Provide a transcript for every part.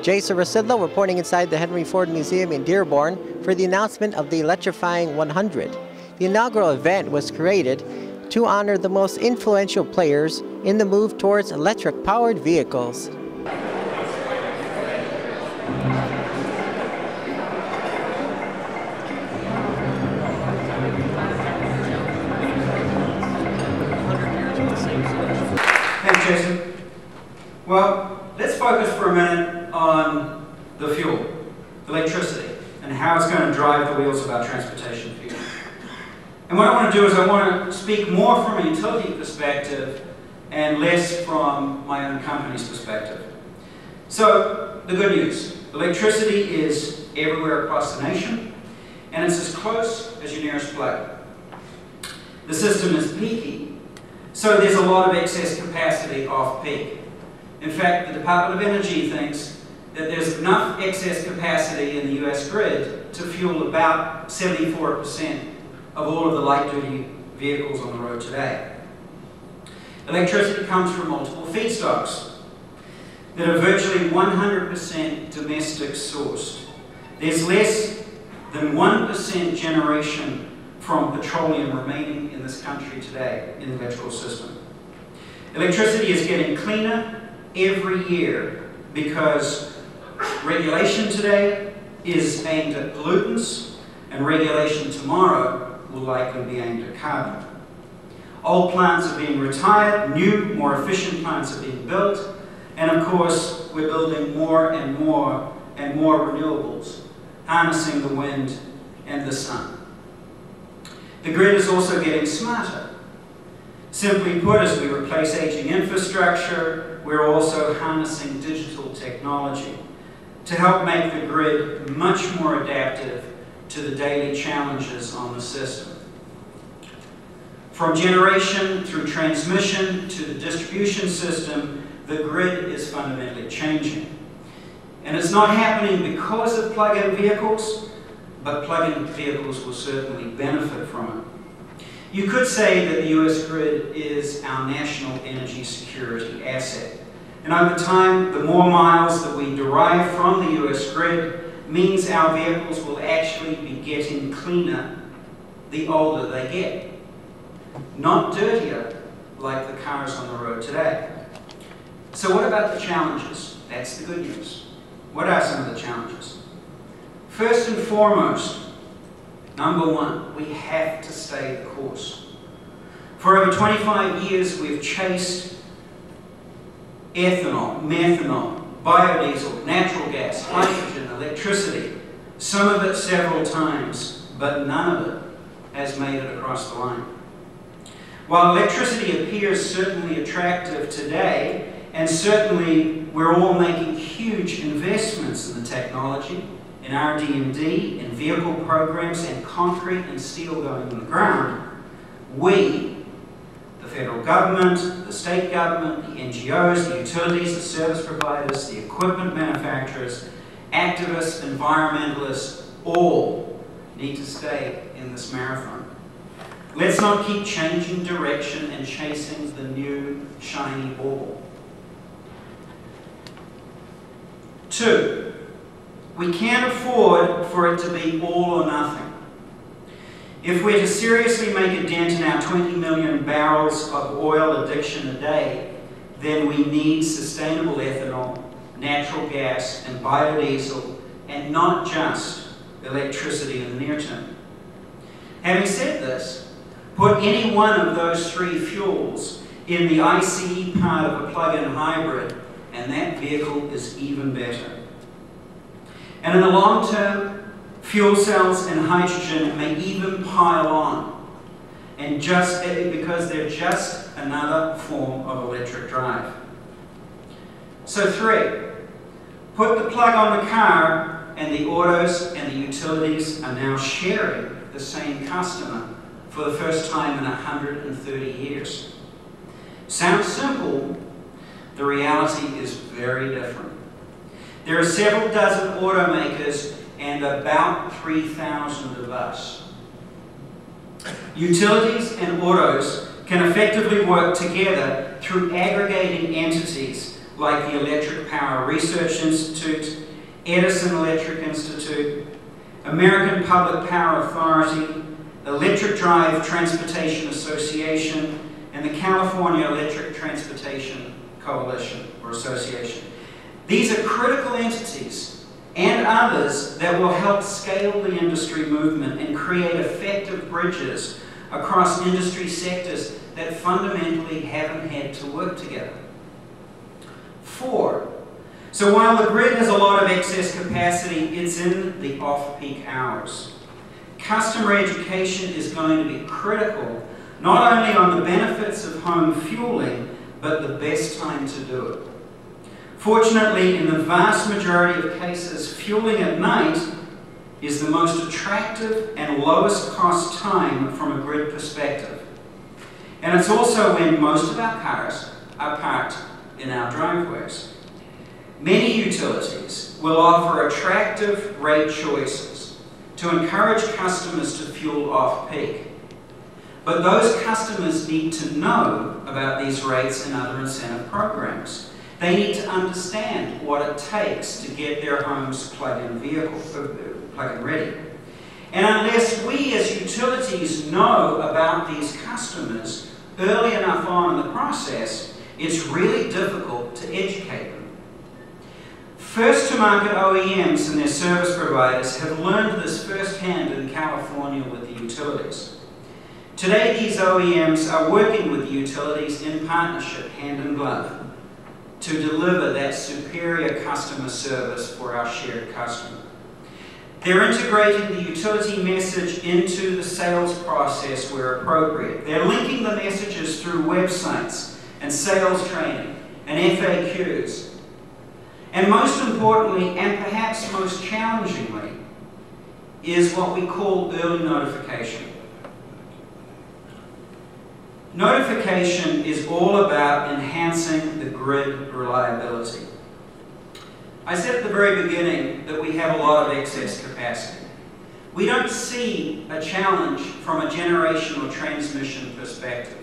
Jason Rzucidlo reporting inside the Henry Ford Museum in Dearborn for the announcement of the Electrifying 100. The inaugural event was created to honor the most influential players in the move towards electric-powered vehicles. Thanks, Jason. Well, let's focus for a minute on the fuel, electricity, and how it's going to drive the wheels of our transportation future. And what I want to do is I want to speak more from a utility perspective and less from my own company's perspective. So, the good news. Electricity is everywhere across the nation, and it's as close as your nearest plug. The system is peaky, so there's a lot of excess capacity off-peak. In fact, the Department of Energy thinks that there's enough excess capacity in the US grid to fuel about 74% of all of the light-duty vehicles on the road today. Electricity comes from multiple feedstocks that are virtually 100% domestic sourced. There's less than 1% generation from petroleum remaining in this country today in the electrical system. Electricity is getting cleaner every year because regulation today is aimed at pollutants, and regulation tomorrow will likely be aimed at carbon. Old plants are being retired, new, more efficient plants are being built, and of course, we're building more and more renewables, harnessing the wind and the sun. The grid is also getting smarter. Simply put, as we replace aging infrastructure, we're also harnessing digital technology to help make the grid much more adaptive to the daily challenges on the system. From generation through transmission to the distribution system, the grid is fundamentally changing. And it's not happening because of plug-in vehicles, but plug-in vehicles will certainly benefit from it. You could say that the US grid is our national energy security asset. And over time, the more miles that we derive from the US grid means our vehicles will actually be getting cleaner the older they get. Not dirtier like the cars on the road today. So what about the challenges? That's the good news. What are some of the challenges? First and foremost, number one, we have to stay the course. For over 25 years, we've chased ethanol, methanol, biodiesel, natural gas, hydrogen, electricity, some of it several times, but none of it has made it across the line. While electricity appears certainly attractive today, and certainly we're all making huge investments in the technology, in R&D, in vehicle programs, and concrete and steel going in the ground, we, the federal government, the state government, the NGOs, the utilities, the service providers, the equipment manufacturers, activists, environmentalists, all need to stay in this marathon. Let's not keep changing direction and chasing the new shiny ball. 2, we can't afford for it to be all or nothing. If we're to seriously make a dent in our 20 million barrels of oil addiction a day, then we need sustainable ethanol, natural gas, and biodiesel, and not just electricity in the near term. Having said this, put any one of those 3 fuels in the ICE part of a plug-in hybrid, and that vehicle is even better. And in the long term, fuel cells and hydrogen may even pile on, and because they're just another form of electric drive. So 3, put the plug on the car, and the autos and the utilities are now sharing the same customer for the first time in 130 years. Sounds simple, the reality is very different. There are several dozen automakers and about 3,000 of us. Utilities and autos can effectively work together through aggregating entities like the Electric Power Research Institute, Edison Electric Institute, American Public Power Authority, Electric Drive Transportation Association, and the California Electric Transportation Coalition or Association. These are critical entities and others that will help scale the industry movement and create effective bridges across industry sectors that fundamentally haven't had to work together. 4. So while the grid has a lot of excess capacity, it's in the off-peak hours. Customer education is going to be critical, not only on the benefits of home fueling, but the best time to do it. Fortunately, in the vast majority of cases, fueling at night is the most attractive and lowest cost time from a grid perspective. And it's also when most of our cars are parked in our driveways. Many utilities will offer attractive rate choices to encourage customers to fuel off-peak. But those customers need to know about these rates and other incentive programs. They need to understand what it takes to get their homes plug-in ready. And unless we as utilities know about these customers early enough on in the process, it's really difficult to educate them. First-to-market OEMs and their service providers have learned this firsthand in California with the utilities. Today, these OEMs are working with the utilities in partnership, hand in glove, to deliver that superior customer service for our shared customer. They're integrating the utility message into the sales process where appropriate. They're linking the messages through websites and sales training and FAQs. And most importantly, and perhaps most challengingly, is what we call early notification. Notification is all about enhancing the grid reliability. I said at the very beginning that we have a lot of excess capacity. We don't see a challenge from a generation or transmission perspective.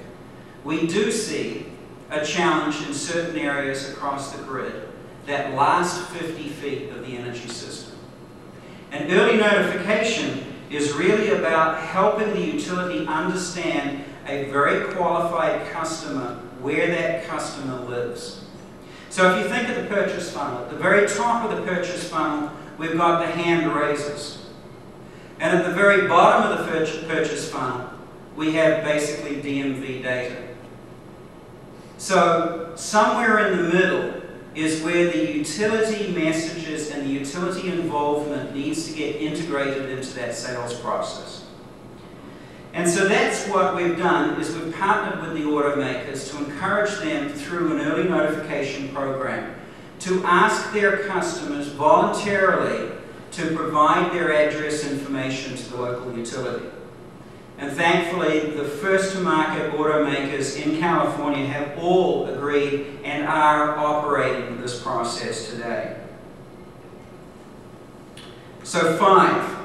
We do see a challenge in certain areas across the grid, that last 50 feet of the energy system. And early notification is really about helping the utility understand a very qualified customer, where that customer lives. So if you think of the purchase funnel, at the very top of the purchase funnel, we've got the hand raisers. And at the very bottom of the purchase funnel, we have basically DMV data. So somewhere in the middle is where the utility messages and the utility involvement needs to get integrated into that sales process. And so that's what we've done, is we've partnered with the automakers to encourage them through an early notification program to ask their customers voluntarily to provide their address information to the local utility. And thankfully, the first-to-market automakers in California have all agreed and are operating this process today. So 5,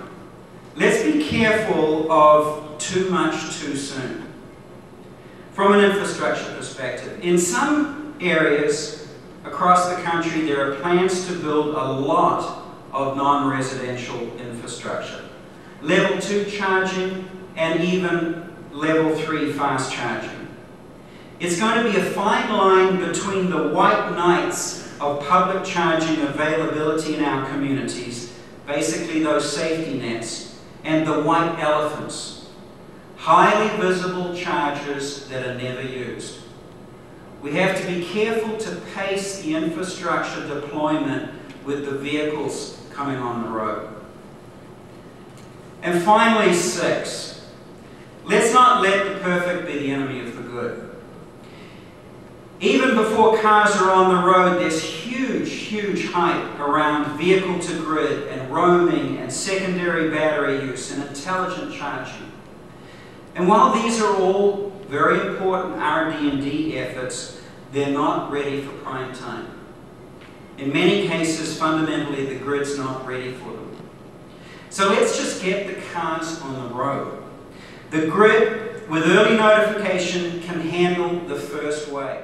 let's be careful of too much too soon. From an infrastructure perspective, in some areas across the country, there are plans to build a lot of non-residential infrastructure. Level 2 charging, and even level 3 fast charging. It's going to be a fine line between the white knights of public charging availability in our communities, basically those safety nets, and the white elephants, highly visible chargers that are never used. We have to be careful to pace the infrastructure deployment with the vehicles coming on the road. And finally, 6. Let's not let the perfect be the enemy of the good. Even before cars are on the road, there's huge hype around vehicle-to-grid and roaming and secondary battery use and intelligent charging. And while these are all very important RD&D efforts, they're not ready for prime time. In many cases, fundamentally, the grid's not ready for them. So let's just get the cars on the road. The grid, with early notification, can handle the first wave.